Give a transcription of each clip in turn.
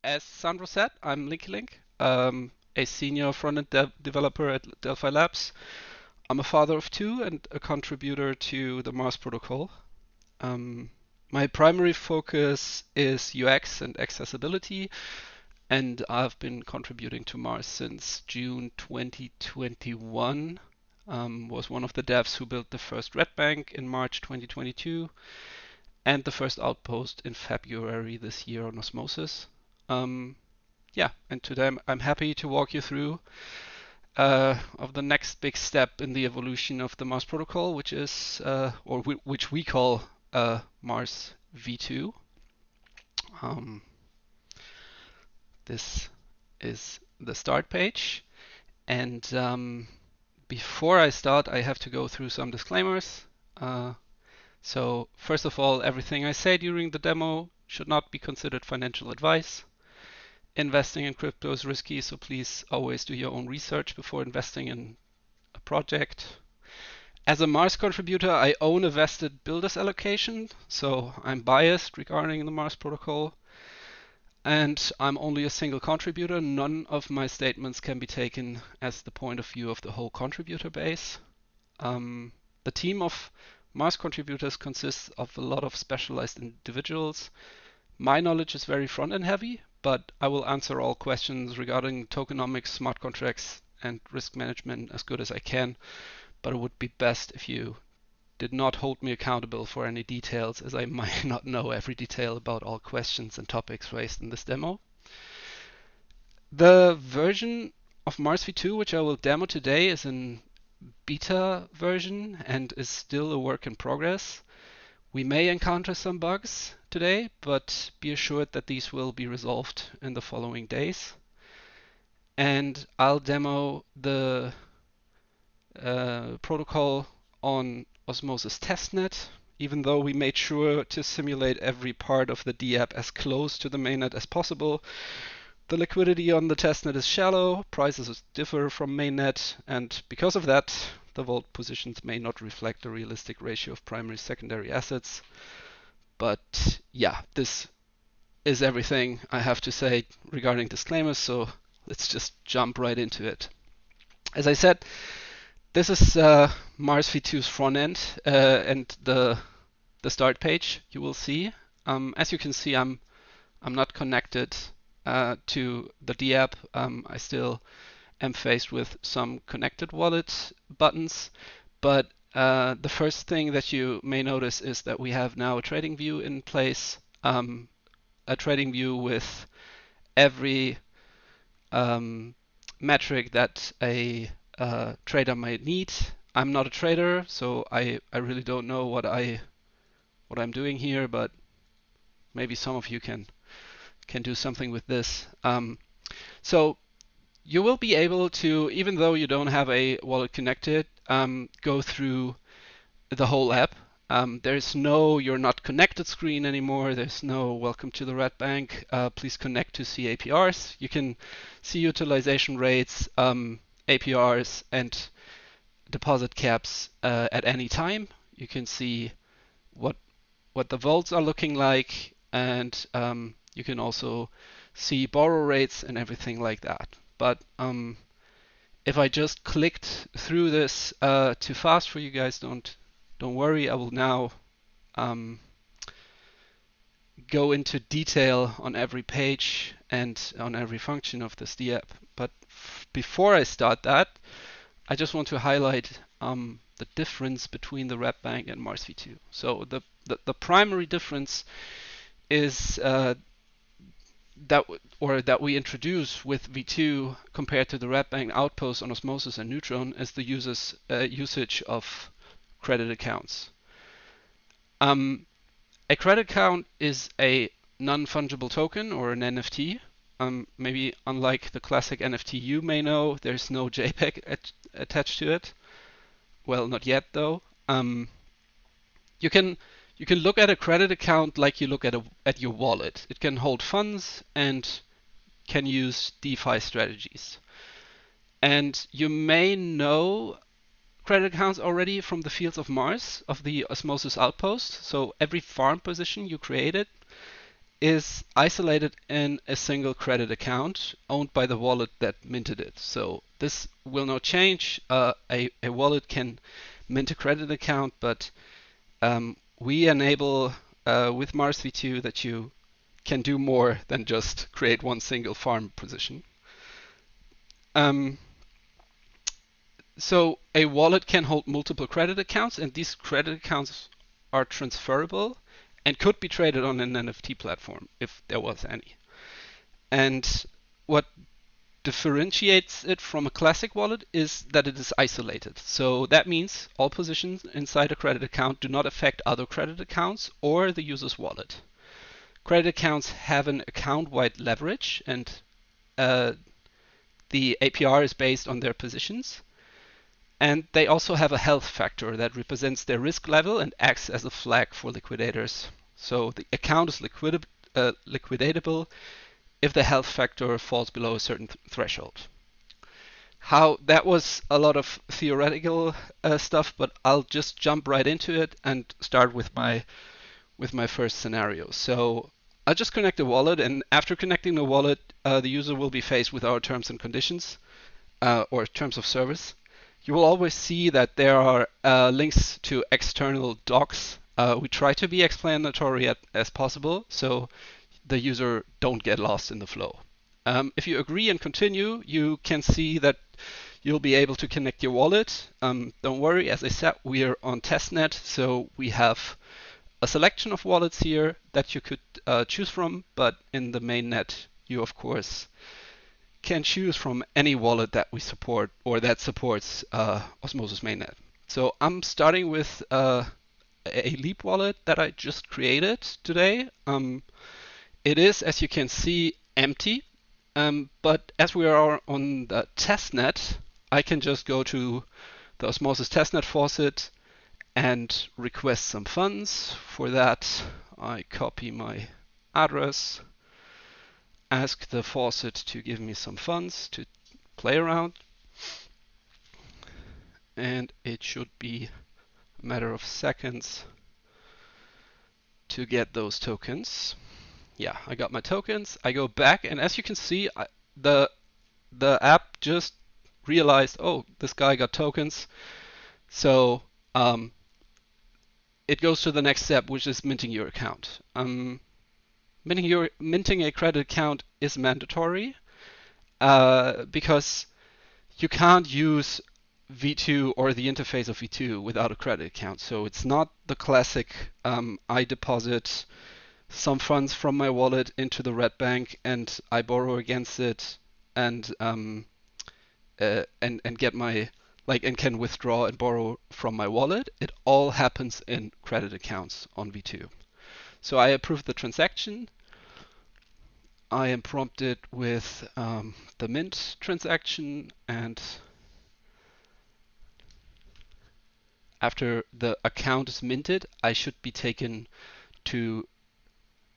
as Sandro said, I'm LinkyLink, a senior front-end developer at Delphi Labs. I'm a father of two and a contributor to the Mars protocol. Um, my primary focus is UX and accessibility, and I've been contributing to Mars since June 2021. Was one of the devs who built the first Red Bank in March 2022 and the first outpost in February this year on Osmosis. Um, yeah, and today I'm happy to walk you through of the next big step in the evolution of the Mars protocol, which is which we call Mars v2. Um, this is the start page, and before I start, I have to go through some disclaimers. So first of all, everything I say during the demo should not be considered financial advice. Investing in crypto is risky, so please always do your own research before investing in a project. As a Mars contributor, I own a vested builders allocation, so I'm biased regarding the Mars protocol. And I'm only a single contributor. None of my statements can be taken as the point of view of the whole contributor base. The team of Mars contributors consists of a lot of specialized individuals. My knowledge is very front-end heavy, but I will answer all questions regarding tokenomics, smart contracts, and risk management as good as I can. But it would be best if you did not hold me accountable for any details, as I might not know every detail about all questions and topics raised in this demo. The version of Mars v2 which I will demo today is in beta version and is still a work in progress. We may encounter some bugs today, but be assured that these will be resolved in the following days. And I'll demo the protocol on Osmosis testnet, even though we made sure to simulate every part of the DApp as close to the mainnet as possible. The liquidity on the testnet is shallow, prices differ from mainnet, and because of that, the vault positions may not reflect a realistic ratio of primary-secondary assets. But yeah, this is everything I have to say regarding disclaimers, so let's just jump right into it. As I said, this is Mars v2's front end and the start page you will see. As you can see, I'm not connected to the DApp. I still am faced with some connected wallet buttons, but the first thing that you may notice is that we have now a trading view in place, a trading view with every metric that a trader might need. I'm not a trader, so I really don't know what I'm doing here, but maybe some of you can do something with this. So you will be able to, even though you don't have a wallet connected, go through the whole app. There's no "you're not connected" screen anymore. There's no "welcome to the Red Bank. Please connect to see APRs." You can see utilization rates, APRs, and deposit caps at any time. You can see what the vaults are looking like, and you can also see borrow rates and everything like that. But if I just clicked through this too fast for you guys, don't worry. I will now go into detail on every page and on every function of this DApp. But before I start that, I just want to highlight the difference between the Red Bank and Mars v2. So the primary difference is that we introduce with v2 compared to the Red Bank outpost on Osmosis and Neutron is the usage of credit accounts. A credit account is a non-fungible token or an NFT. Maybe unlike the classic NFT you may know, there's no JPEG attached to it. Well, not yet though. You can look at a credit account like you look at your wallet. It can hold funds and can use DeFi strategies. And you may know credit accounts already from the fields of Mars, of the Osmosis outpost. So every farm position you created is isolated in a single credit account owned by the wallet that minted it. So this will not change. A wallet can mint a credit account, but we enable with Mars V2 that you can do more than just create one single farm position. So a wallet can hold multiple credit accounts, and these credit accounts are transferable and could be traded on an NFT platform if there was any. And what differentiates it from a classic wallet is that it is isolated. So that means all positions inside a credit account do not affect other credit accounts or the user's wallet. Credit accounts have an account-wide leverage, and the APR is based on their positions. And they also have a health factor that represents their risk level and acts as a flag for liquidators. So the account is liquidatable if the health factor falls below a certain threshold. How that was a lot of theoretical stuff, but I'll just jump right into it and start with my first scenario. So I'll just connect a wallet, and after connecting the wallet, the user will be faced with our terms and conditions or terms of service. You will always see that there are links to external docs. We try to be explanatory as possible, so the user don't get lost in the flow. If you agree and continue, you can see that you'll be able to connect your wallet. Don't worry, as I said, we are on testnet, so we have a selection of wallets here that you could choose from, but in the mainnet, you of course can choose from any wallet that we support or that supports Osmosis mainnet. So I'm starting with a Leap wallet that I just created today. It is, as you can see, empty, but as we are on the testnet, I can just go to the Osmosis testnet faucet and request some funds. For that, I copy my address, ask the faucet to give me some funds to play around, and it should be a matter of seconds to get those tokens. Yeah, I got my tokens. I go back, and as you can see, the app just realized, oh, this guy got tokens. So it goes to the next step, which is minting your account. Minting a credit account is mandatory because you can't use V2 or the interface of V2 without a credit account. So it's not the classic I deposit some funds from my wallet into the red bank and I borrow against it and get my and can withdraw and borrow from my wallet. It all happens in credit accounts on V2. So I approve the transaction. I am prompted with the mint transaction, and after the account is minted, I should be taken to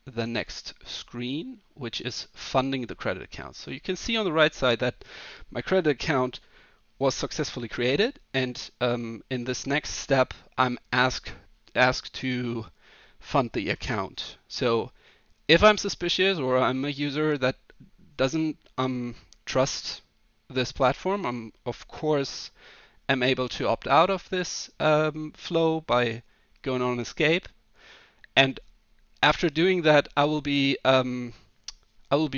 the next screen, which is funding the credit account. So you can see on the right side that my credit account was successfully created, and in this next step, I'm asked to fund the account. So if I'm suspicious or I'm a user that doesn't trust this platform, I'm of course am able to opt out of this flow by going on escape. And after doing that, I will be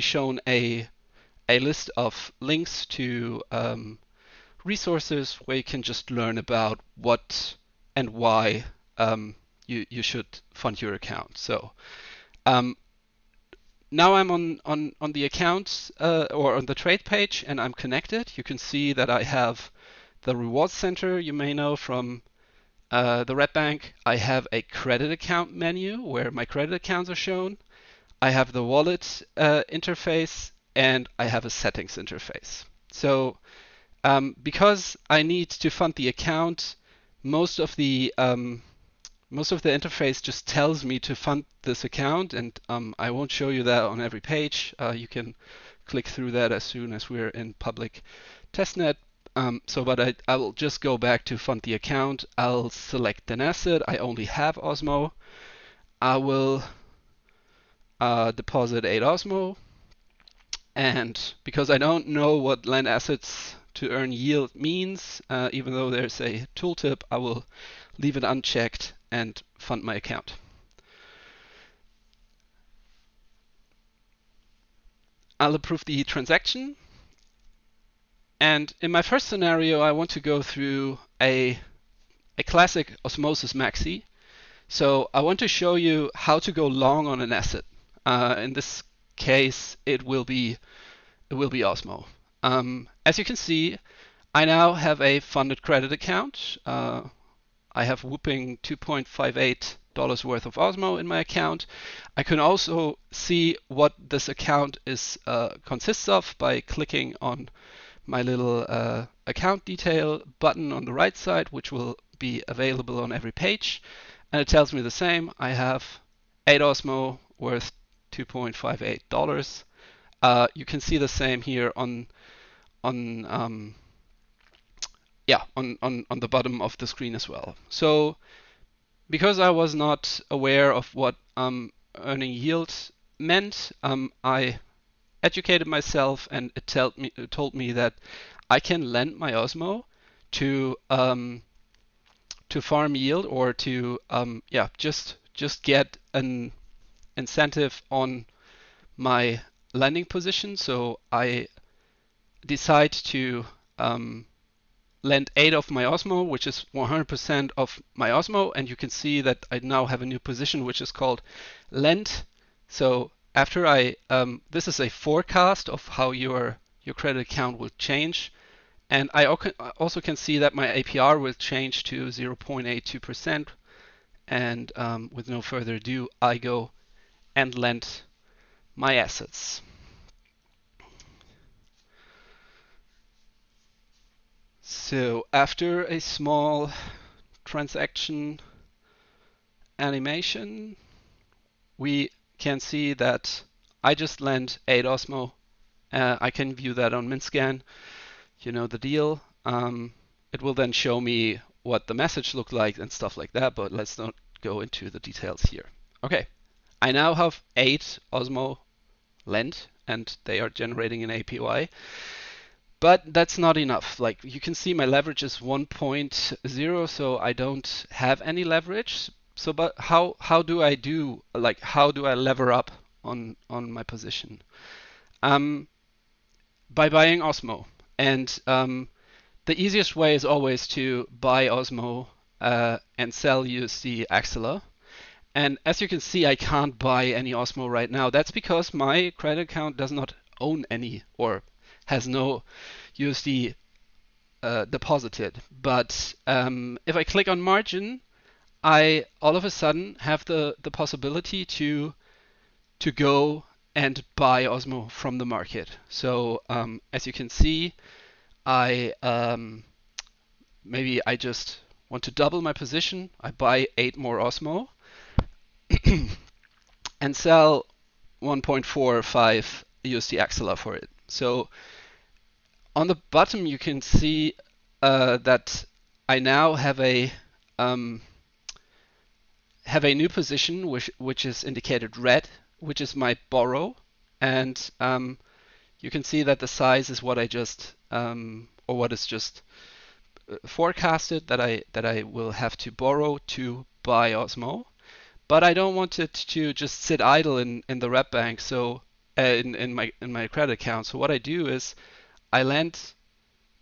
shown a list of links to resources where you can just learn about what and why you should fund your account. So now I'm on the account or on the trade page, and I'm connected. You can see that I have the rewards center, you may know from the Red Bank. I have a credit account menu where my credit accounts are shown. I have the wallet interface, and I have a settings interface. So because I need to fund the account, most of the interface just tells me to fund this account, and I won't show you that on every page. You can click through that as soon as we're in public testnet. But I will just go back to fund the account. I'll select an asset. I only have Osmo. I will deposit 8 Osmo. And because I don't know what lend assets to earn yield means, even though there's a tooltip, I will leave it unchecked and fund my account. I'll approve the transaction. And in my first scenario, I want to go through a classic Osmosis Maxi. So I want to show you how to go long on an asset. In this case, it will be Osmo. As you can see, I now have a funded credit account. I have whooping $2.58 worth of Osmo in my account. I can also see what this account is consists of by clicking on my little account detail button on the right side, which will be available on every page. And it tells me the same. I have 8 Osmo worth $2.58. You can see the same here on the bottom of the screen as well. So because I was not aware of what earning yield meant, I educated myself, and it told me that I can lend my Osmo to farm yield, or to just get an incentive on my lending position. So I decide to lend 8 of my Osmo, which is 100% of my Osmo, and you can see that I now have a new position which is called lend. So after this is a forecast of how your credit account will change, and I also can see that my APR will change to 0.82%. And with no further ado, I go and lend my assets. So after a small transaction animation, we can see that I just lent 8 Osmo. I can view that on MintScan. You know the deal. It will then show me what the message looked like and stuff like that, but let's not go into the details here. Okay, I now have 8 Osmo lent, and they are generating an APY. But that's not enough. Like you can see, my leverage is 1.0, so I don't have any leverage. So, but how do I lever up on my position? By buying Osmo, and the easiest way is always to buy Osmo and sell USD Axelar. And as you can see, I can't buy any Osmo right now. That's because my credit account does not own any, or has no USD deposited. But if I click on margin, I all of a sudden have the possibility to go and buy Osmo from the market. So as you can see, maybe I just want to double my position. I buy 8 more Osmo and sell 1.45 USD Axelar for it. So on the bottom, you can see that I now have a new position which is indicated red, which is my borrow, and you can see that the size is what I just or what is just forecasted that I will have to borrow to buy Osmo. But I don't want it to just sit idle in the red bank, so in my credit account. So what I do is I lend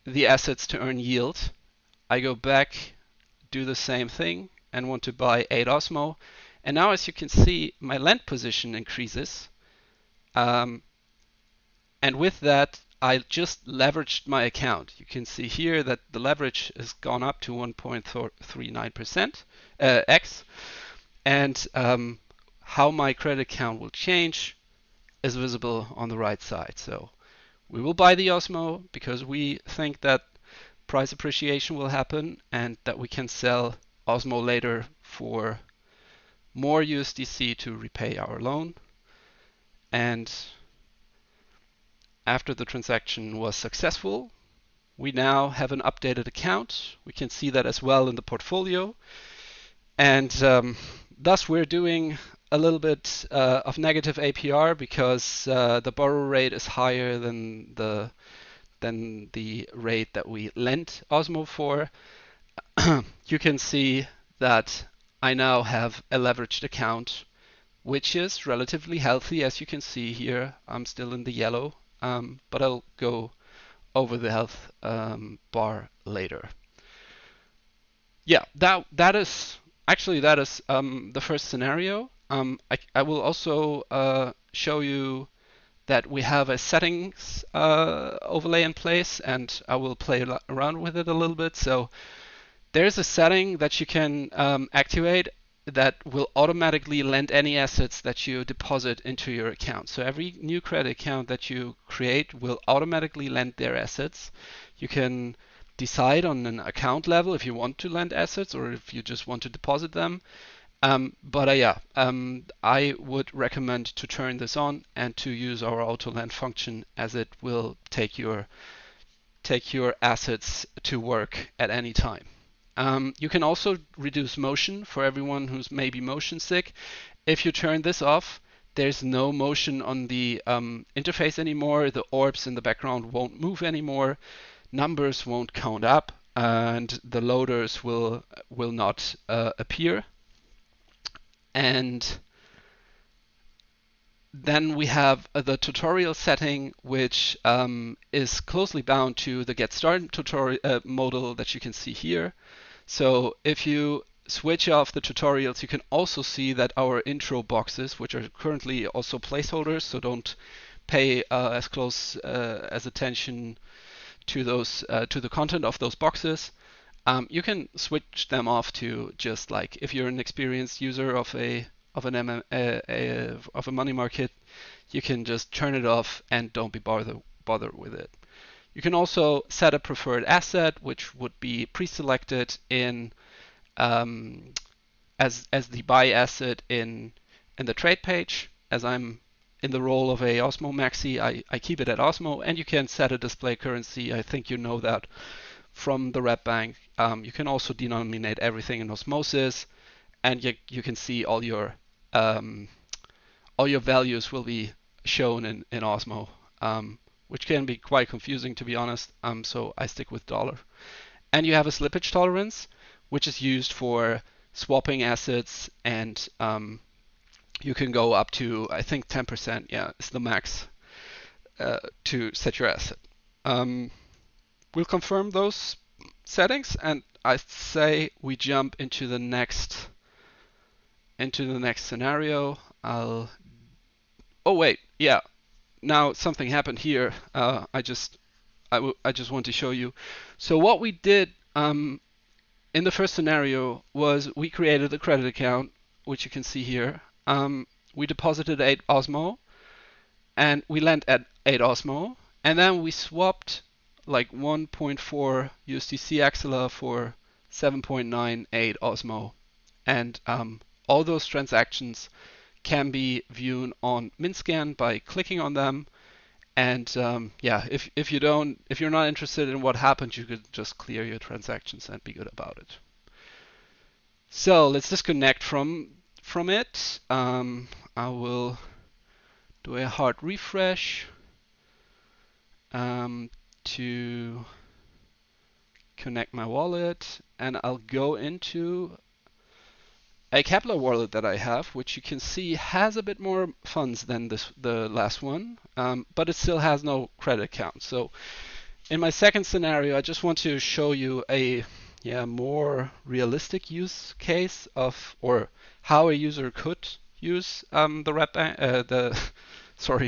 the assets to earn yield. I go back, do the same thing, and want to buy 8 Osmo. And now, as you can see, my lend position increases. And with that, I just leveraged my account. You can see here that the leverage has gone up to 1.39% x. And how my credit account will change is visible on the right side. So we will buy the Osmo because we think that price appreciation will happen and that we can sell Osmo later for more USDC to repay our loan. And after the transaction was successful, we now have an updated account. We can see that as well in the portfolio. And thus we're doing a little bit of negative APR because the borrow rate is higher than the rate that we lent Osmo for. You can see that I now have a leveraged account, which is relatively healthy. As you can see here, I'm still in the yellow, but I'll go over the health bar later. Yeah, that is actually the first scenario. I will also show you that we have a settings overlay in place, and I will play around with it a little bit. So there's a setting that you can activate that will automatically lend any assets that you deposit into your account. So every new credit account that you create will automatically lend their assets. You can decide on an account level if you want to lend assets or if you just want to deposit them. I would recommend to turn this on and to use our auto lend function, as it will take your assets to work at any time. You can also reduce motion for everyone who's maybe motion sick. If you turn this off, there's no motion on the interface anymore. The orbs in the background won't move anymore. Numbers won't count up, and the loaders will not appear. And then we have the tutorial setting, which is closely bound to the get started tutorial modal that you can see here. So if you switch off the tutorials, you can also see that our intro boxes, which are currently also placeholders, so don't pay as close as attention to those to the content of those boxes. You can switch them off to just like if you're an experienced user of a money market, you can just turn it off and don't be bothered with it. You can also set a preferred asset, which would be pre-selected in as the buy asset in the trade page. As I'm in the role of a Osmo Maxi, I keep it at Osmo, and you can set a display currency. I think you know that from the Red Bank. You can also denominate everything in Osmosis, and you can see all your values will be shown in Osmo, which can be quite confusing, to be honest. So I stick with dollar. And you have a slippage tolerance, which is used for swapping assets, and you can go up to, I think, 10%. Yeah, is the max to set your asset. We'll confirm those settings, and I say we jump into the next scenario. Oh wait, yeah. Now something happened here. I just want to show you. So what we did in the first scenario was we created a credit account, which you can see here. We deposited 8 Osmo, and we lent at 8 Osmo, and then we swapped like 1.4 USDC Axelar for 7.98 Osmo, and all those transactions can be viewed on MintScan by clicking on them. And if you're not interested in what happened, you could just clear your transactions and be good about it. So let's disconnect from it. I will do a hard refresh to connect my wallet, and I'll go into a Kepler wallet that I have, which you can see has a bit more funds than the last one, but it still has no credit account. So in my second scenario, I just want to show you a more realistic use case of, or how a user could use the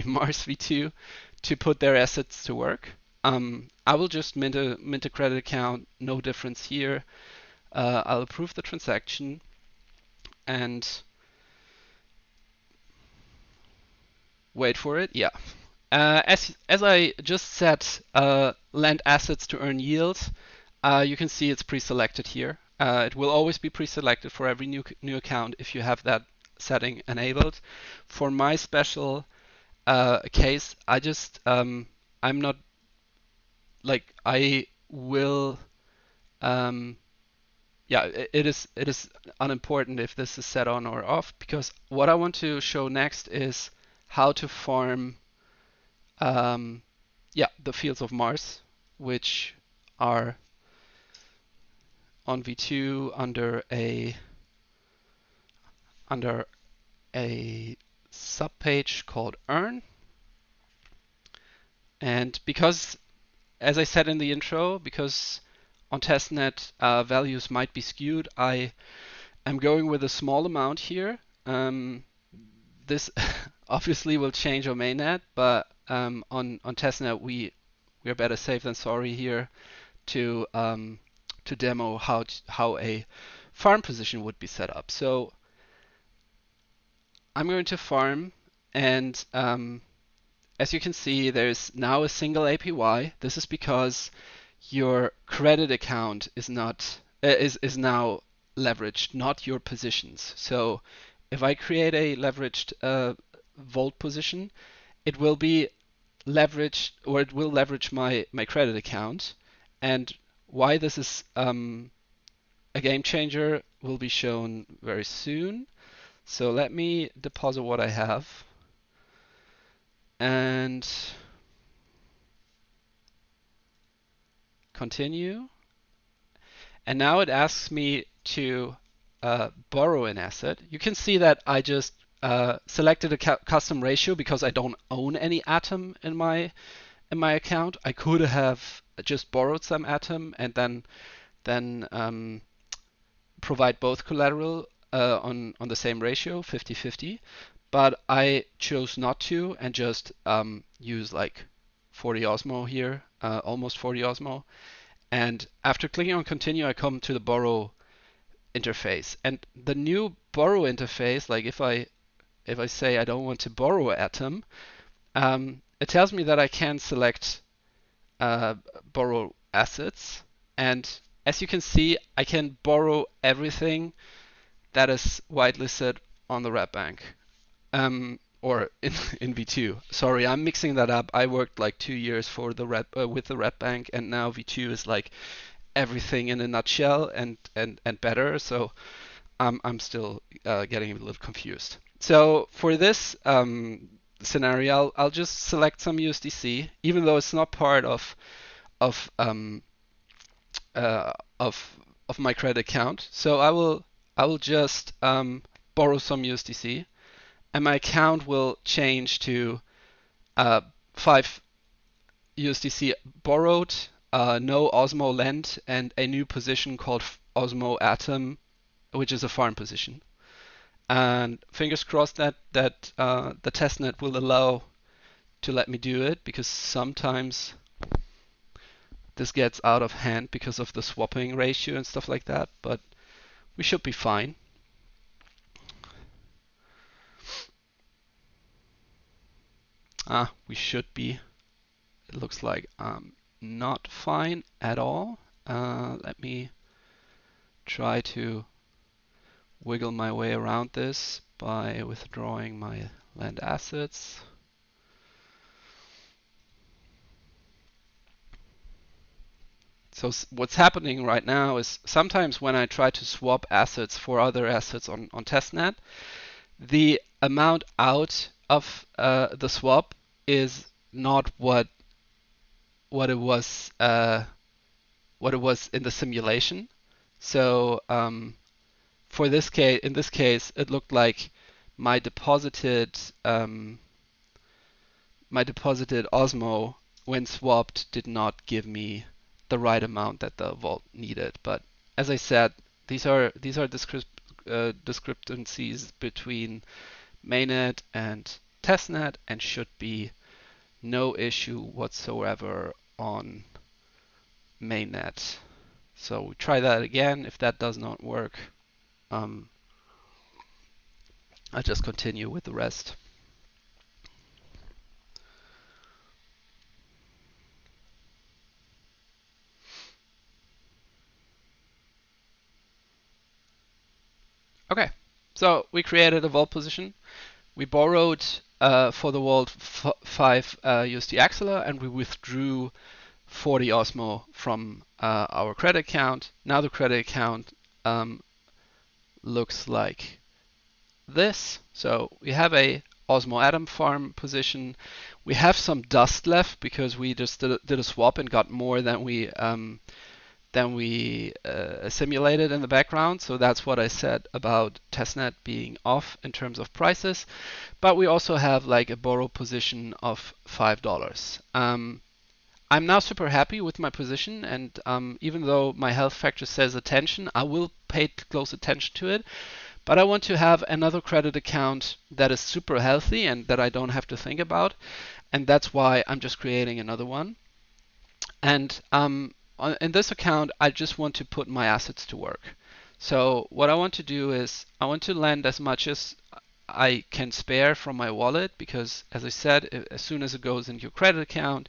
Mars V2 to put their assets to work. I will just mint a credit account, no difference here. I'll approve the transaction, and wait for it. Yeah. As I just said, lend assets to earn yield. You can see it's pre-selected here. It will always be pre-selected for every new account if you have that setting enabled. For my special case, I'm not like I will yeah, it is unimportant if this is set on or off, because what I want to show next is how to farm yeah, the fields of Mars, which are on V2 under a subpage called earn. And because, as I said in the intro, because on testnet values might be skewed, I am going with a small amount here. This obviously will change on mainnet, but on testnet we are better safe than sorry here to demo how a farm position would be set up. So I'm going to farm, and as you can see, there's now a single APY. This is because your credit account is not is now leveraged, not your positions. So if I create a leveraged Vault position, it will be leveraged, or it will leverage my credit account. And why this is a game changer will be shown very soon. So let me deposit what I have and continue. And now it asks me to borrow an asset. You can see that I just selected a custom ratio because I don't own any Atom in my account. I could have just borrowed some Atom and then provide both collateral on the same ratio, 50-50. But I chose not to and just use like 40 Osmo here, almost 40 Osmo. And after clicking on continue, I come to the borrow interface. And the new borrow interface, like if I say I don't want to borrow Atom, it tells me that I can select borrow assets. And as you can see, I can borrow everything that is whitelisted on the Red Bank. Or in V2. Sorry, I'm mixing that up. I worked like 2 years for the with the Red Bank, and now V2 is like everything in a nutshell and better. So I'm still getting a little confused. So for this scenario, I'll just select some USDC, even though it's not part of of my credit account. So I will just borrow some USDC, and my account will change to 5 USDC borrowed, no Osmo lent, and a new position called Osmo Atom, which is a farm position. And fingers crossed that the testnet will allow to let me do it, because sometimes this gets out of hand because of the swapping ratio and stuff like that, but we should be fine. We should be. It looks like I'm not fine at all. Let me try to wiggle my way around this by withdrawing my land assets. So what's happening right now is sometimes when I try to swap assets for other assets on testnet, the amount out of the swap is not what it was in the simulation. So for this case, in this case, it looked like my deposited Osmo, when swapped, did not give me the right amount that the vault needed. But as I said, these are discrepancies between mainnet and testnet, and should be no issue whatsoever on mainnet. So we try that again. If that does not work, I'll just continue with the rest. Okay, so we created a vault position. We borrowed for the vault 5 USD Axelar, and we withdrew 40 Osmo from our credit account. Now the credit account looks like this. So we have a Osmo Atom farm position. We have some dust left because we just did a swap and got more than we simulated in the background. So that's what I said about testnet being off in terms of prices. But we also have like a borrow position of $5. I'm now super happy with my position, and even though my health factor says attention, I will pay close attention to it. But I want to have another credit account that is super healthy and that I don't have to think about, and that's why I'm just creating another one. And in this account, I just want to put my assets to work. So what I want to do is I want to lend as much as I can spare from my wallet because, as I said, as soon as it goes into your credit account,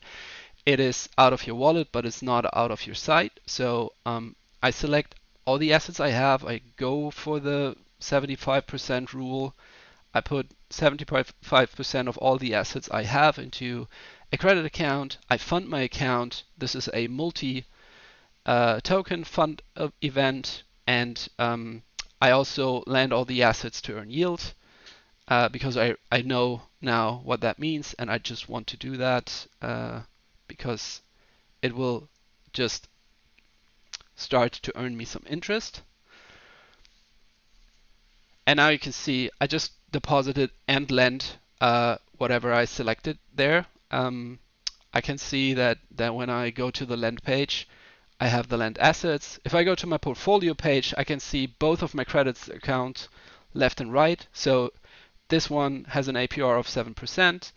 it is out of your wallet, but it's not out of your sight. So I select all the assets I have. I go for the 75% rule. I put 75% of all the assets I have into a credit account. I fund my account. This is a multi token fund event, and I also lend all the assets to earn yield because I know now what that means, and I just want to do that because it will just start to earn me some interest. And now you can see I just deposited and lent whatever I selected there. I can see that when I go to the lend page, I have the lend assets. If I go to my portfolio page, I can see both of my credits accounts left and right. So this one has an APR of 7%.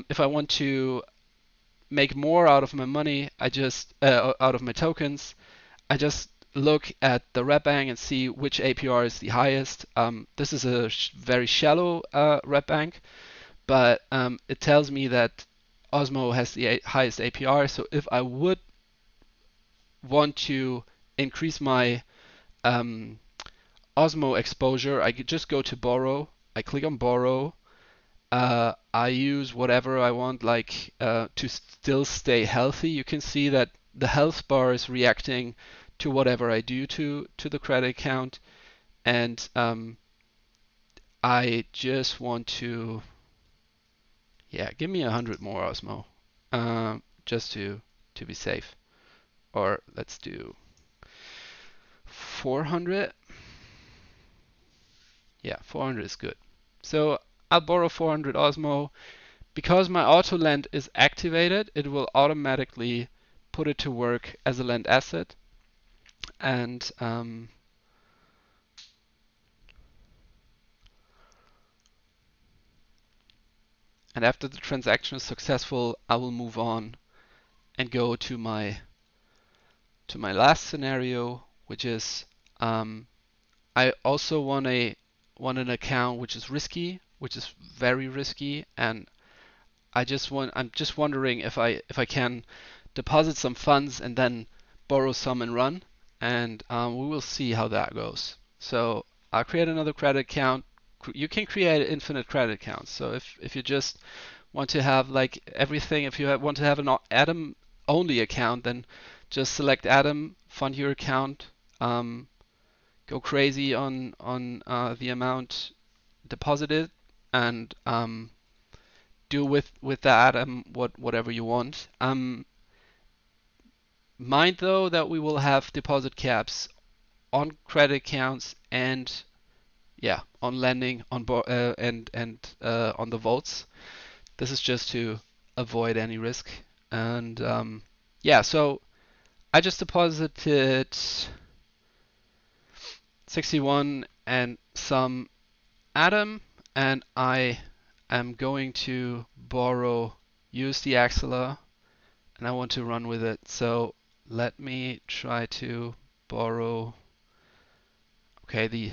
If I want to make more out of my money, I just out of my tokens, I just look at the red bank and see which APR is the highest. This is a very shallow red bank, but it tells me that Osmo has the highest APR. So if I would want to increase my Osmo exposure, I could just go to borrow. I click on borrow. I use whatever I want, like to still stay healthy. You can see that the health bar is reacting to whatever I do to the credit account, and I just want to, yeah, give me 100 more Osmo, just to be safe. Or let's do 400. Yeah, 400 is good. So I'll borrow 400 Osmo. Because my auto lend is activated, it will automatically put it to work as a lend asset. And after the transaction is successful, I will move on and go to my last scenario, which is I also want an account which is risky, which is very risky, and I'm just wondering if I can deposit some funds and then borrow some and run, and we will see how that goes. So I'll create another credit account. You can create infinite credit accounts. So if you just want to have like everything, if you want to have an Atom only account, then just select Atom, fund your account, go crazy on the amount deposited, and do with that whatever you want. Mind though that we will have deposit caps on credit accounts and yeah, on lending on and on the vaults. This is just to avoid any risk. And yeah, so I just deposited 61 and some Atom, and I am going to borrow USD Axelar, and I want to run with it. So let me try to borrow. Okay, the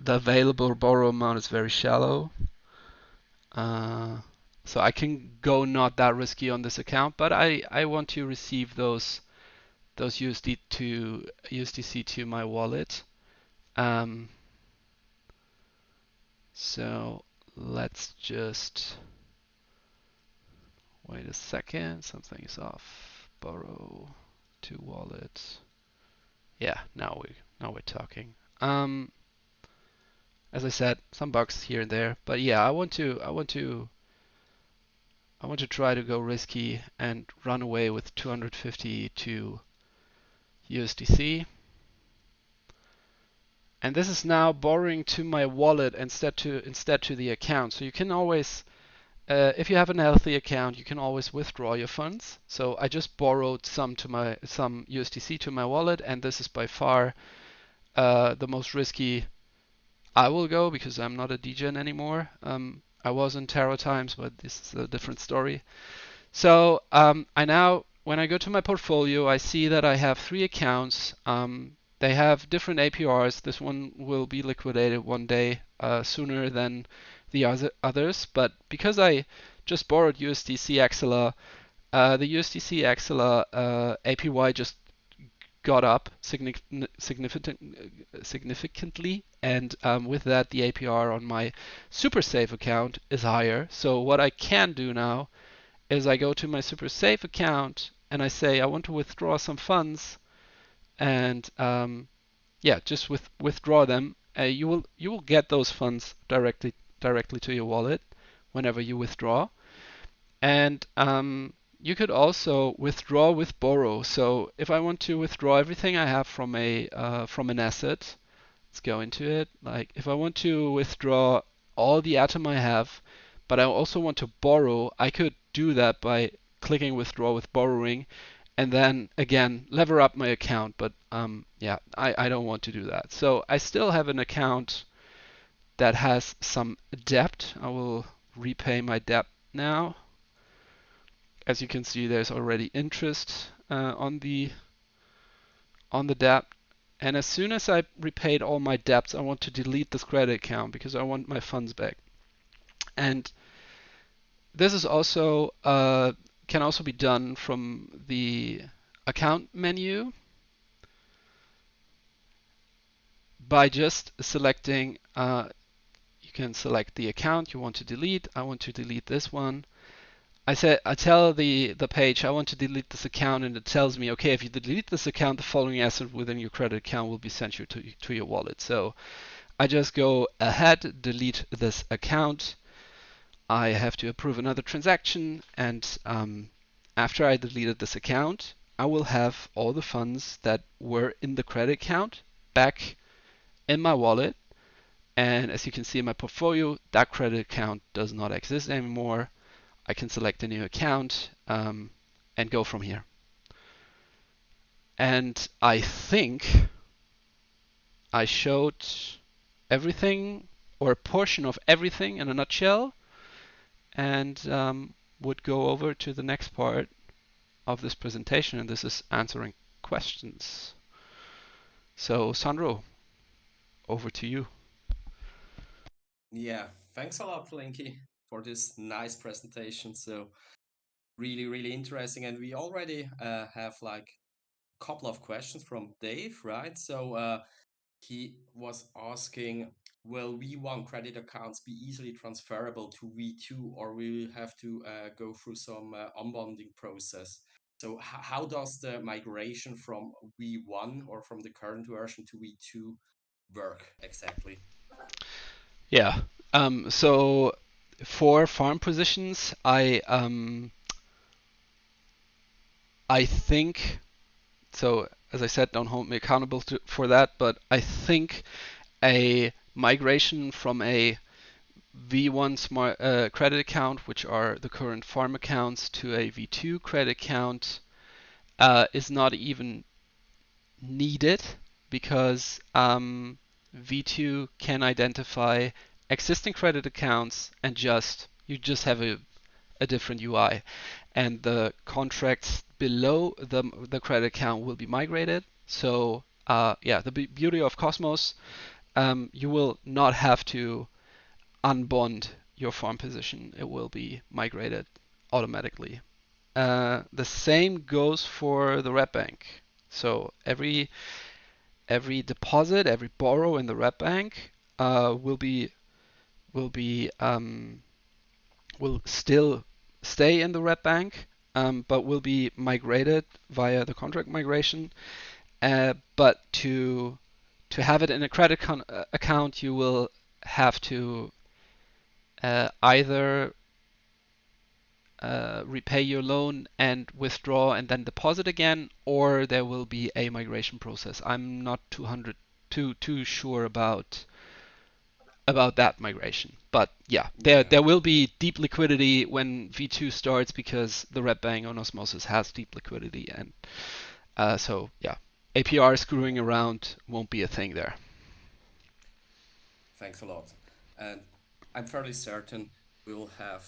available borrow amount is very shallow. So I can go not that risky on this account, but I want to receive those USDC to my wallet. So let's just wait a second. Something is off. Borrow to wallet. Yeah, now we're talking. As I said, some bugs here and there, but yeah, I want to try to go risky and run away with 252 USDC. And this is now borrowing to my wallet instead to the account. So you can always, if you have a healthy account, you can always withdraw your funds. So I just borrowed some USDC to my wallet, and this is by far the most risky I will go because I'm not a degen anymore. I was in Terra times, but this is a different story. So when I go to my portfolio, I see that I have 3 accounts. They have different APRs. This one will be liquidated one day sooner than the others. But because I just borrowed USDC Axela, the USDC Axela APY just got up significantly, and with that, the APR on my super safe account is higher. So what I can do now is I go to my super safe account and I say I want to withdraw some funds, and yeah, just withdraw them. You will get those funds directly to your wallet whenever you withdraw. And you could also withdraw with borrow. So if I want to withdraw everything I have from an asset, let's go into it. Like if I want to withdraw all the Atom I have, but I also want to borrow, I could do that by clicking withdraw with borrowing, and then again lever up my account. But yeah, I don't want to do that. So I still have an account that has some debt. I will repay my debt now. As you can see, there's already interest on the debt. And as soon as I repaid all my debts, I want to delete this credit account because I want my funds back. And this is also can also be done from the account menu by just selecting. You can select the account you want to delete. I want to delete this one. I tell the page I want to delete this account, and it tells me, okay, if you delete this account, the following asset within your credit account will be sent to your wallet. So I just go ahead, delete this account. I have to approve another transaction, and after I deleted this account, I will have all the funds that were in the credit account back in my wallet. And as you can see in my portfolio, that credit account does not exist anymore. I can select a new account and go from here. And I think I showed everything or a portion of everything in a nutshell, and would go over to the next part of this presentation, and this is answering questions. So Sandro, over to you. Yeah, thanks a lot, Linky, for this nice presentation. So really, really interesting. And we already have like a couple of questions from Dave, right? So he was asking, will V1 credit accounts be easily transferable to V2, or will you have to go through some unbonding process? So how does the migration from V1 or from the current version to V2 work exactly? Yeah. So for farm positions, I think so. As I said, don't hold me accountable for that, but I think a migration from a V1 smart credit account, which are the current farm accounts, to a V2 credit account is not even needed because V2 can identify existing credit accounts and you just have a different UI, and the contracts below the credit account will be migrated. So yeah, the beauty of Cosmos, you will not have to unbond your farm position. It will be migrated automatically. The same goes for the Red Bank. So every deposit, every borrow in the Red Bank will be will still stay in the Red Bank, but will be migrated via the contract migration. but to have it in a credit account, you will have to either repay your loan and withdraw and then deposit again, or there will be a migration process. I'm not too sure about that migration, but yeah, Yeah. there will be deep liquidity when V2 starts because the red bank on Osmosis has deep liquidity, and so yeah, APR screwing around won't be a thing there. Thanks a lot. And I'm fairly certain we will have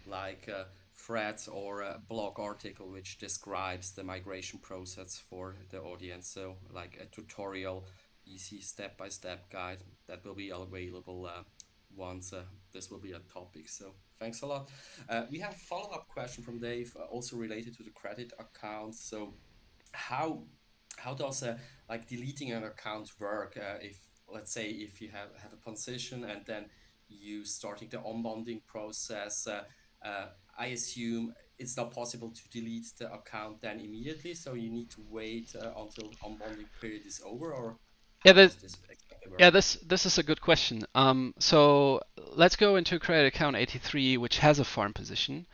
like a thread or a blog article which describes the migration process for the audience. So like a tutorial, easy step-by-step guide that will be available once this will be a topic. So thanks a lot. We have a follow-up question from Dave, also related to the credit account. So how how does like deleting an account work if let's say if you have a position and then you starting the unbonding process uh, I assume it's not possible to delete the account then immediately, so you need to wait until unbonding period is over, or Yeah, how does this exactly yeah, work? this is a good question. So let's go into credit account 83, which has a farm position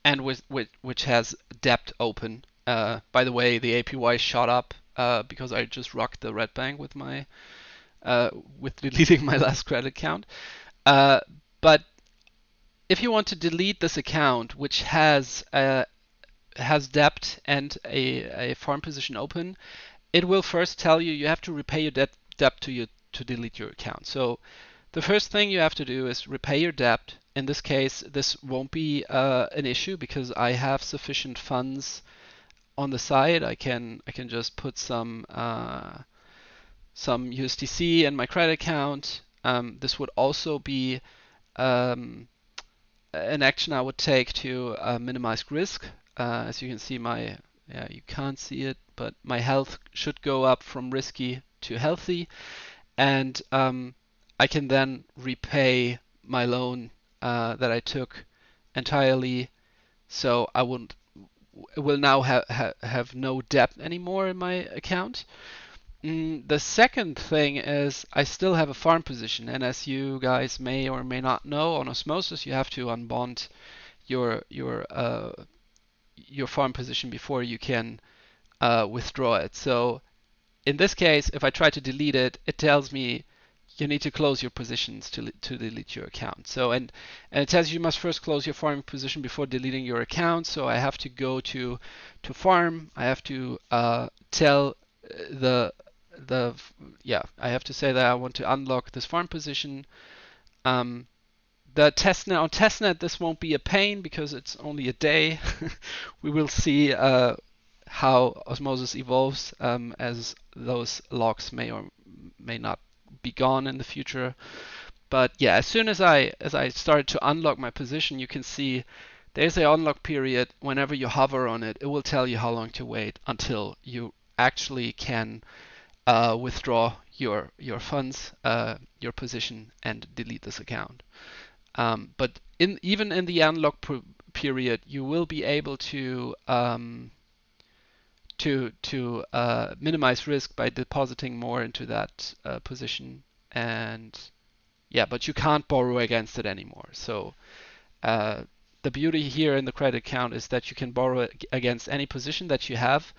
and which has debt open. By the way, the APY shot up because I just rocked the red bank with my with deleting my last credit account. Uh, but if you want to delete this account, which has debt and a farm position open, it will first tell you you have to repay your debt to delete your account. So the first thing you have to do is repay your debt. In this case, this won't be an issue because I have sufficient funds on the side. I can just put some USDC in my credit account. This would also be um, an action I would take to minimize risk. As you can see, yeah, you can't see it, but my health should go up from risky to healthy, and I can then repay my loan that I took entirely. So I will now have no debt anymore in my account. The second thing is I still have a farm position, and as you guys may or may not know, on Osmosis you have to unbond your farm position before you can withdraw it. So in this case, if I try to delete it, it tells me you need to close your positions to delete your account. So and it says you must first close your farm position before deleting your account. So I have to go to farm. I have to tell the yeah, I have to say that I want to unlock this farm position. Um, the testnet on testnet, this won't be a pain because it's only a day. We will see how Osmosis evolves as those logs may or may not be gone in the future. But yeah, as soon as I started to unlock my position, you can see there's an unlock period. Whenever you hover on it, it will tell you how long to wait until you actually can withdraw your funds, your position, and delete this account. But even in the unlock period, you will be able to minimize risk by depositing more into that position. And yeah, but you can't borrow against it anymore. So uh, the beauty here in the credit account is that you can borrow against any position that you have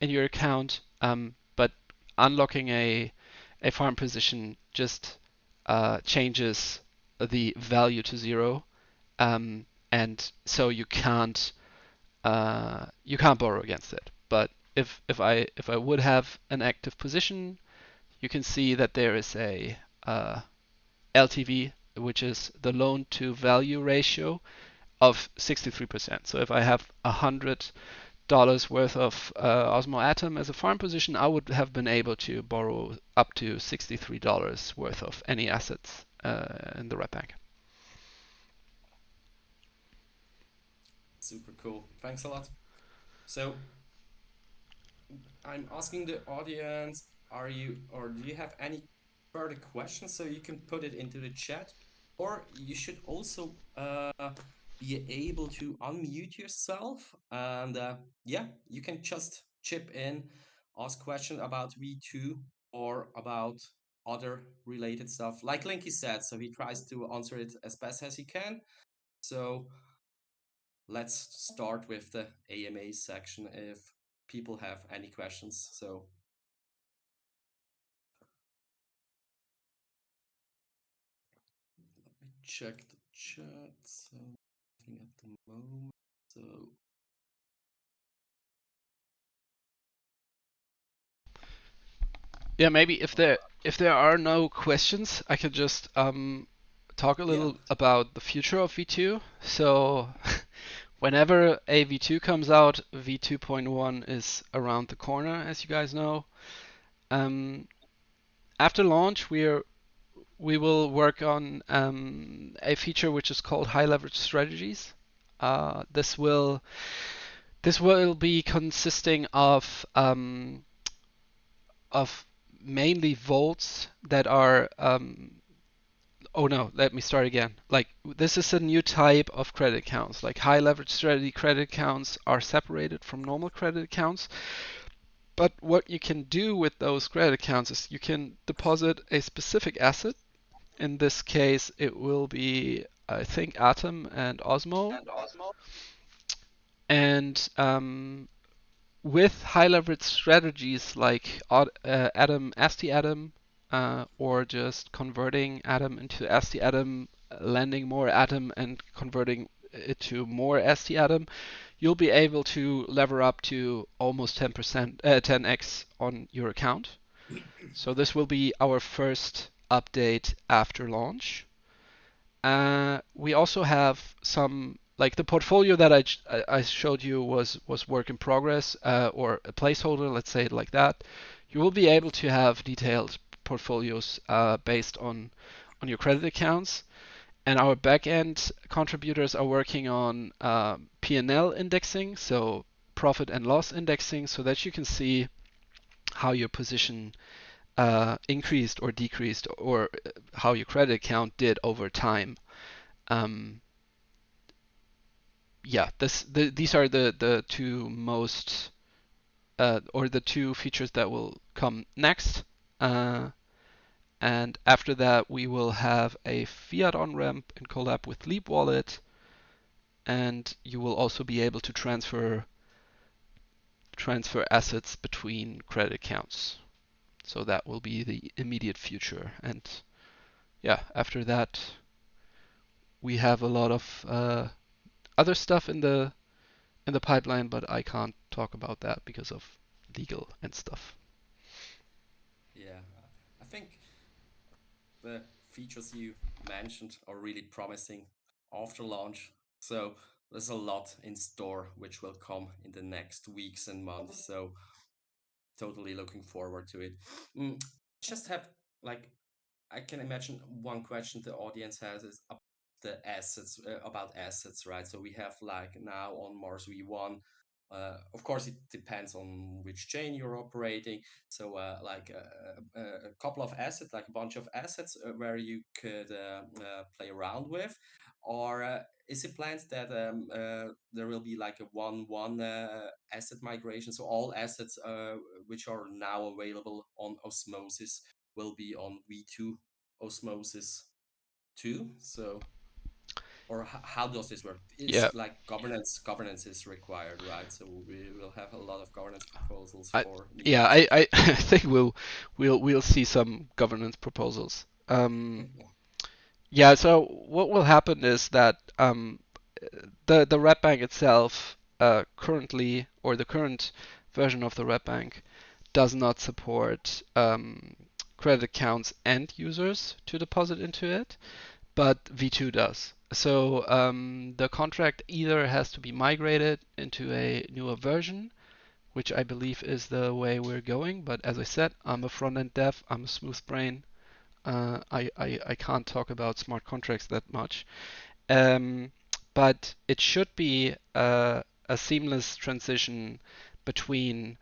in your account, but unlocking a farm position just changes the value to zero, and so you can't borrow against it. But if I would have an active position, you can see that there is a LTV, which is the loan to value ratio of 63%. So if I have $100 worth of Osmo Atom as a farm position, I would have been able to borrow up to $63 worth of any assets in the red bank. Super cool, thanks a lot. So I'm asking the audience, are you or do you have any further questions? So you can put it into the chat, or you should also be able to unmute yourself and yeah, you can just chip in ask question about V2 or about other related stuff. Like Linky said, so he tries to answer it as best as he can. So let's start with the AMA section if people have any questions. So let me check the chat. So nothing at the moment. So Yeah, maybe if there are no questions, I could just talk a yeah, little about the future of V2. So whenever a V2 comes out, V2.1 is around the corner, as you guys know. Um, After launch, we will work on a feature which is called high leverage strategies. This will be consisting of mainly volts that are oh no, let me start again. Like this is a new type of credit accounts. Like high leverage strategy credit accounts are separated from normal credit accounts. But what you can do with those credit accounts is you can deposit a specific asset. In this case, it will be, I think, Atom and Osmo. And with high leverage strategies like Atom, ST Atom, or just converting Atom into ST Atom, lending more Atom and converting it to more ST Atom, you'll be able to lever up to almost 10%, 10x on your account. So this will be our first update after launch. We also have some, like the portfolio that I showed you was work in progress, or a placeholder, let's say it like that. You will be able to have detailed portfolios based on your credit accounts. And our backend contributors are working on P&L indexing, so profit and loss indexing, so that you can see how your position increased or decreased, or how your credit account did over time. Um, yeah, these are the two most or the two features that will come next. Uh, and after that, we will have a fiat on ramp in collab with Leap Wallet, and you will also be able to transfer assets between credit accounts. So that will be the immediate future. And yeah, after that, we have a lot of other stuff in the pipeline, but I can't talk about that because of legal and stuff. yeah. I think the features you mentioned are really promising after launch. So there's a lot in store which will come in the next weeks and months. So totally looking forward to it. Just have like I can imagine one question the audience has is about assets, right? So we have like now on Mars V1. Of course, it depends on which chain you're operating. So, a couple of assets, like a bunch of assets, where you could play around with, or is it planned that there will be like a one asset migration? So all assets which are now available on Osmosis will be on V2 Osmosis too. So, or how does this work? Yeah, It's like governance is required, right? So we will have a lot of governance proposals I for new yeah assets. I think we'll see some governance proposals. Yeah, so what will happen is that the Red Bank itself currently, or the current version of the Red Bank, does not support credit accounts and users to deposit into it, but V2 does. So the contract either has to be migrated into a newer version, which I believe is the way we're going. But as I said, I'm a front-end dev, I'm a smooth brain. I can't talk about smart contracts that much. Um, but it should be a seamless transition between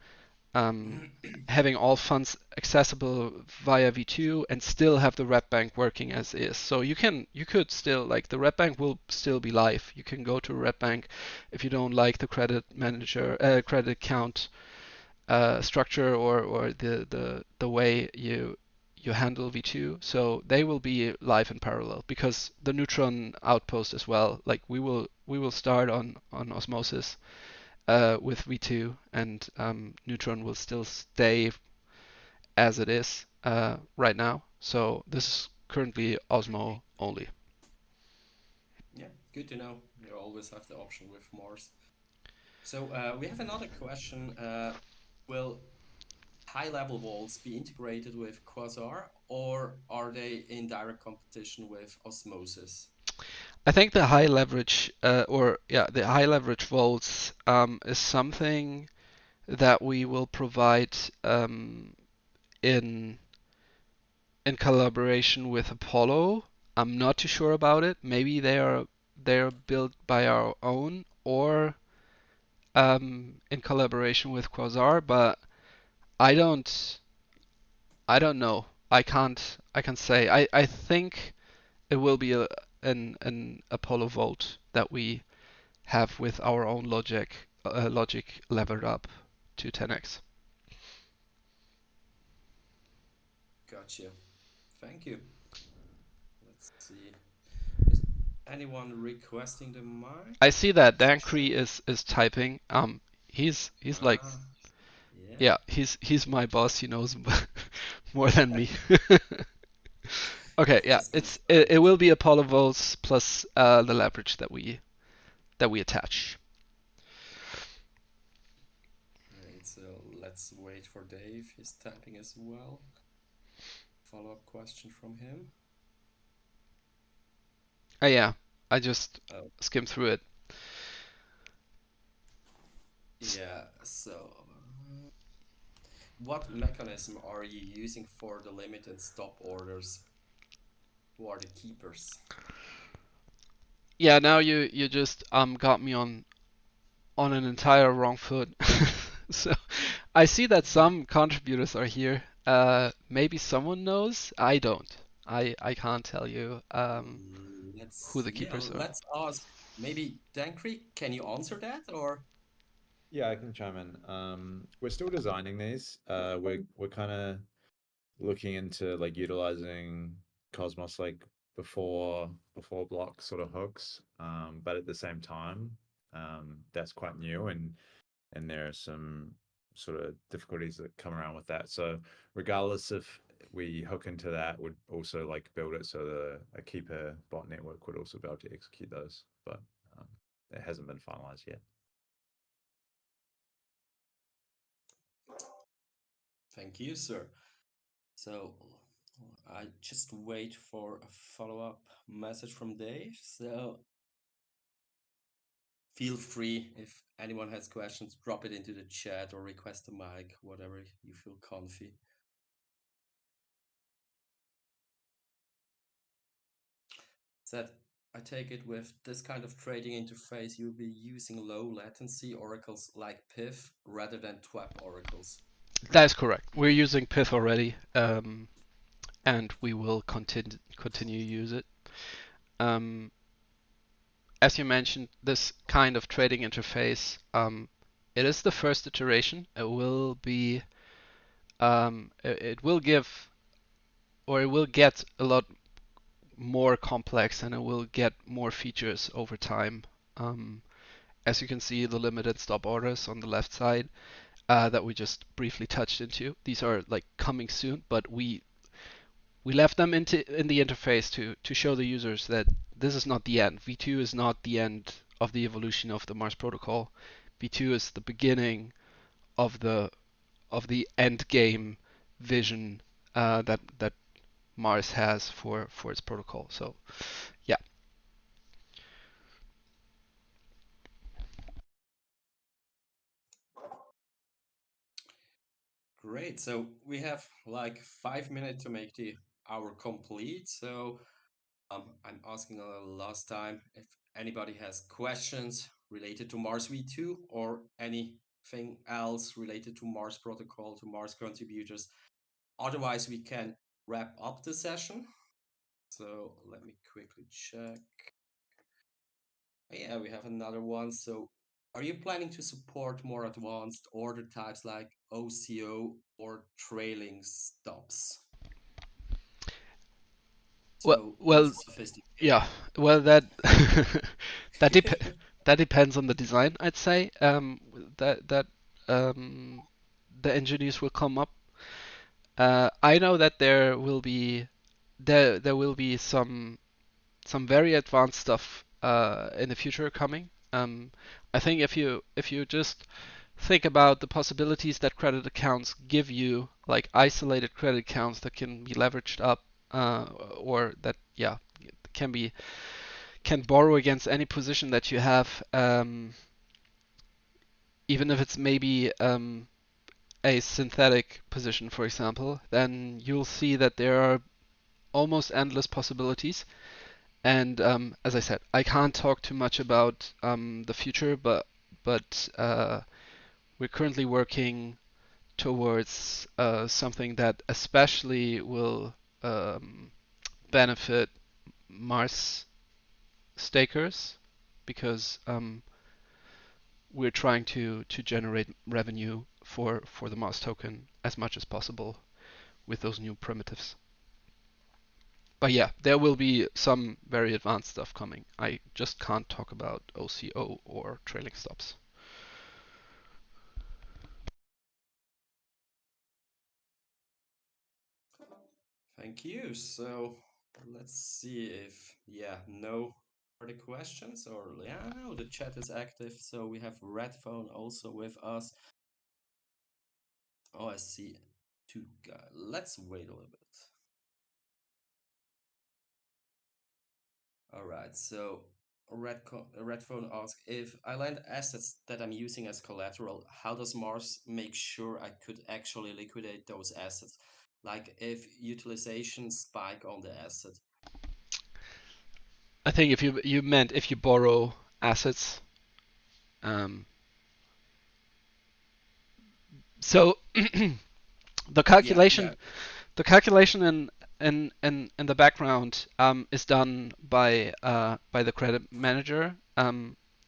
um, having all funds accessible via V2 and still have the Red Bank working as is. So you could still, like, the Red Bank will still be live. You can go to Red Bank if you don't like the credit manager credit account structure or the way you handle V2. So they will be live in parallel because the Neutron outpost as well. Like we will start on Osmosis with V2, and Neutron will still stay as it is right now. So this is currently Osmo only. Yeah, good to know. You always have the option with Mars. So we have another question. Will high-level vaults be integrated with Quasar, or are they in direct competition with Osmosis? I think the high leverage or yeah the high leverage vaults is something that we will provide in in collaboration with Apollo. I'm not too sure about it. Maybe they're built by our own or in collaboration with Quasar, but I don't I don't know. I can't say. I think it will be an Apollo Vault that we have with our own logic levered up to 10x. Gotcha. Thank you. Let's see. Is anyone requesting the mic? I see that Let's Dankri check. is typing. He's like Ah, yeah. yeah, he's my boss. He knows more than me. Okay, yeah, Just getting started. it will be Apollo Volts plus the leverage that we attach. Great. So let's wait for Dave. He's typing as well. Follow-up question from him. Yeah, I just Oh, skimmed through it. yeah. So, what mechanism are you using for the limit and stop orders? Who are the keepers? Yeah, now you just got me on an entire wrong foot. So I see that some contributors are here. Maybe someone knows. I don't. I can't tell you who the Yeah, keepers are. let's ask. Maybe Dankri, can you answer that or? Yeah, I can chime in. We're still designing these. We're kind of looking into like utilizing Cosmos like before block sort of hooks. But at the same time, that's quite new and there are some sort of difficulties that come around with that. So regardless if we hook into that, would also like build it so a keeper bot network would also be able to execute those. But um, it hasn't been finalized yet. Thank you, sir. So I just wait for a follow-up message from Dave. So feel free if anyone has questions, drop it into the chat or request a mic, whatever you feel comfy. That I take it with this kind of trading interface, you'll be using low latency oracles like PIF rather than TWAP oracles. That is correct. We're using Pith already, and we will continue to use it. Um, as you mentioned, this kind of trading interface, it is the first iteration. It will give or it will get a lot more complex and it will get more features over time. Um, as you can see, the limited stop orders on the left side that we just briefly touched into, these are like coming soon, but we left them in the interface to show the users that this is not the end. V2 is not the end of the evolution of the Mars protocol. V2 is the beginning of the end game vision that Mars has for its protocol. So yeah, Great. So we have like 5 minutes to make the hour complete. So I'm asking last time if anybody has questions related to Mars V2 or anything else related to Mars protocol, to Mars contributors. Otherwise, we can wrap up the session. So let me quickly check. Yeah, we have another one. So are you planning to support more advanced order types like OCO or trailing stops? Well, So well, less sophisticated. yeah. Well, that dep that depends on the design, I'd say. That um, the engineers will come up. I know that there will be some very advanced stuff in the future coming. I think if you just think about the possibilities that credit accounts give you, like isolated credit accounts that can be leveraged up, or that can be can borrow against any position that you have, even if it's maybe a synthetic position, for example, then you'll see that there are almost endless possibilities. And as I said, I can't talk too much about the future, but we're currently working towards something that especially will um, benefit Mars stakers because we're trying to generate revenue for the Mars token as much as possible with those new primitives. But yeah, there will be some very advanced stuff coming. I just can't talk about OCO or trailing stops. Thank you. So let's see if, yeah, no further questions or, yeah, no, the chat is active. So we have Redphone also with us. Oh, I see two guys. Let's wait a little bit. All right. So Redphone asks, if I lend assets that I'm using as collateral, how does Mars make sure I could actually liquidate those assets? Like if utilization spike on the asset. I think if you meant if you borrow assets, um, so the Yeah, calculation yeah. the calculation in the background is done by the credit manager,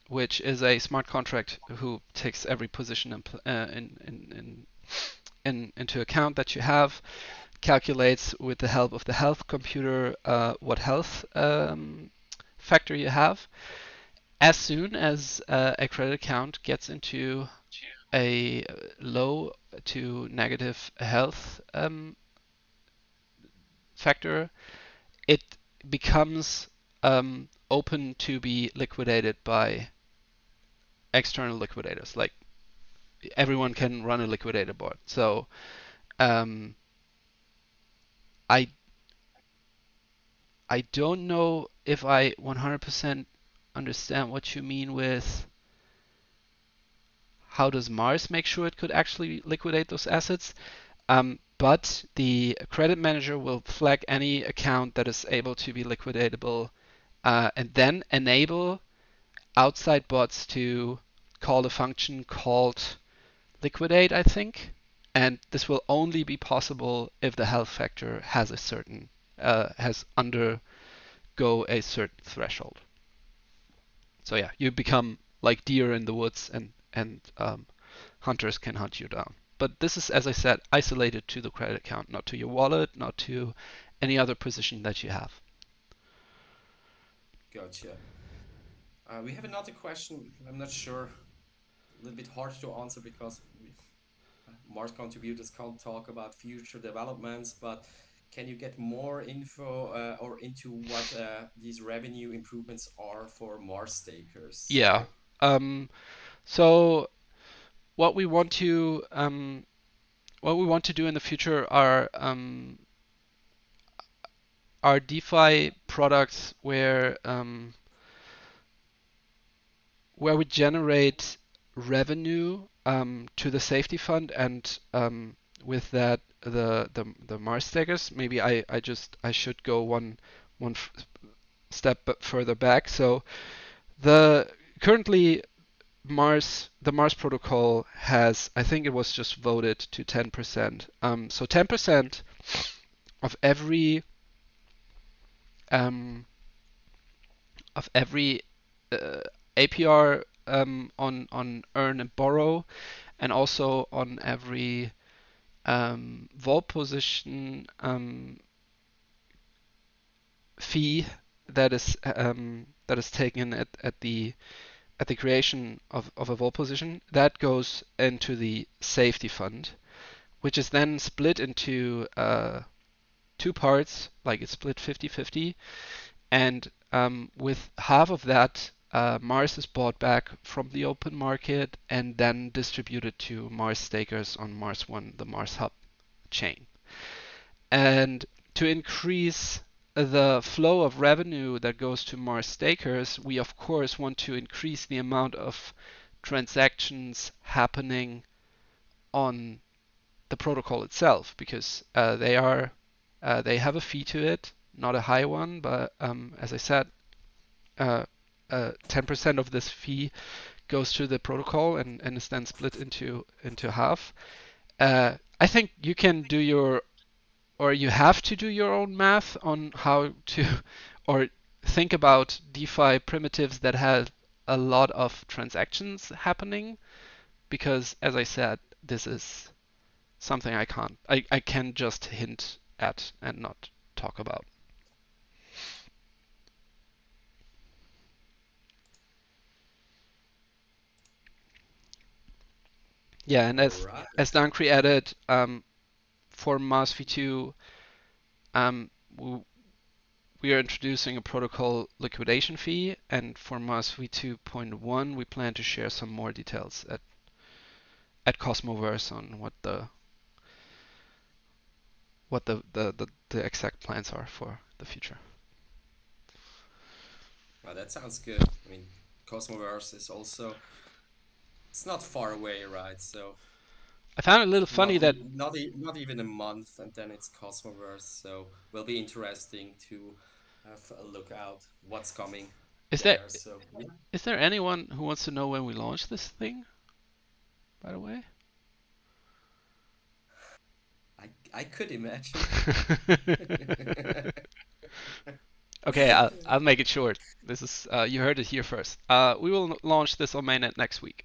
which is a smart contract who takes every position into account that you have, calculates with the help of the health computer what health factor you have. As soon as a credit account gets into a low to negative health factor, it becomes open to be liquidated by external liquidators. Like everyone can run a liquidator board. So um, I I don't know if I 100% understand what you mean with how does Mars make sure it could actually liquidate those assets. But the credit manager will flag any account that is able to be liquidatable and then enable outside bots to call a function called liquidate, I think. And this will only be possible if the health factor has has undergo a certain threshold. So yeah, you become like deer in the woods, and hunters can hunt you down. But this is, as I said, isolated to the credit account, not to your wallet, not to any other position that you have. Gotcha. We have another question. I'm not sure. A little bit hard to answer because Mars contributors can't talk about future developments, but can you get more info or into what these revenue improvements are for Mars stakers? Yeah. So, So what we want to do in the future are DeFi products where we generate revenue to the safety fund, and with that the Mars stakers. Maybe I should go one step further back. So the currently the Mars protocol has, I think it was just voted to 10%. So 10% of um, every uh, APR on earn and borrow, and also on every vol position fee that is taken at the creation of a vol position. That goes into the safety fund, which is then split into two parts, like it's split 50-50, and with half of that, Mars is bought back from the open market and then distributed to Mars stakers on Mars One, the Mars Hub chain. And to increase the flow of revenue that goes to Mars stakers, we of course want to increase the amount of transactions happening on the protocol itself, because they have a fee to it, not a high one, but as I said, 10% of this fee goes to the protocol and is then split into half. I think you can do you have to do your own math on how to, or think about DeFi primitives that have a lot of transactions happening, because as I said, this is something I can just hint at and not talk about. Yeah, and as Right. Dankri added, for Mars v2, we are introducing a protocol liquidation fee, and for Mars v2.1, we plan to share some more details at Cosmoverse on what the exact plans are for the future. Well, that sounds good. I mean, Cosmoverse is also, it's not far away, right? So I found it a little funny that not even a month, and then it's Cosmoverse. So will be interesting to have a look out what's coming is there there. So yeah, is there anyone who wants to know when we launch this thing, by the way? I could imagine. Okay, I'll make it short. This is you heard it here first. We will launch this on mainnet next week.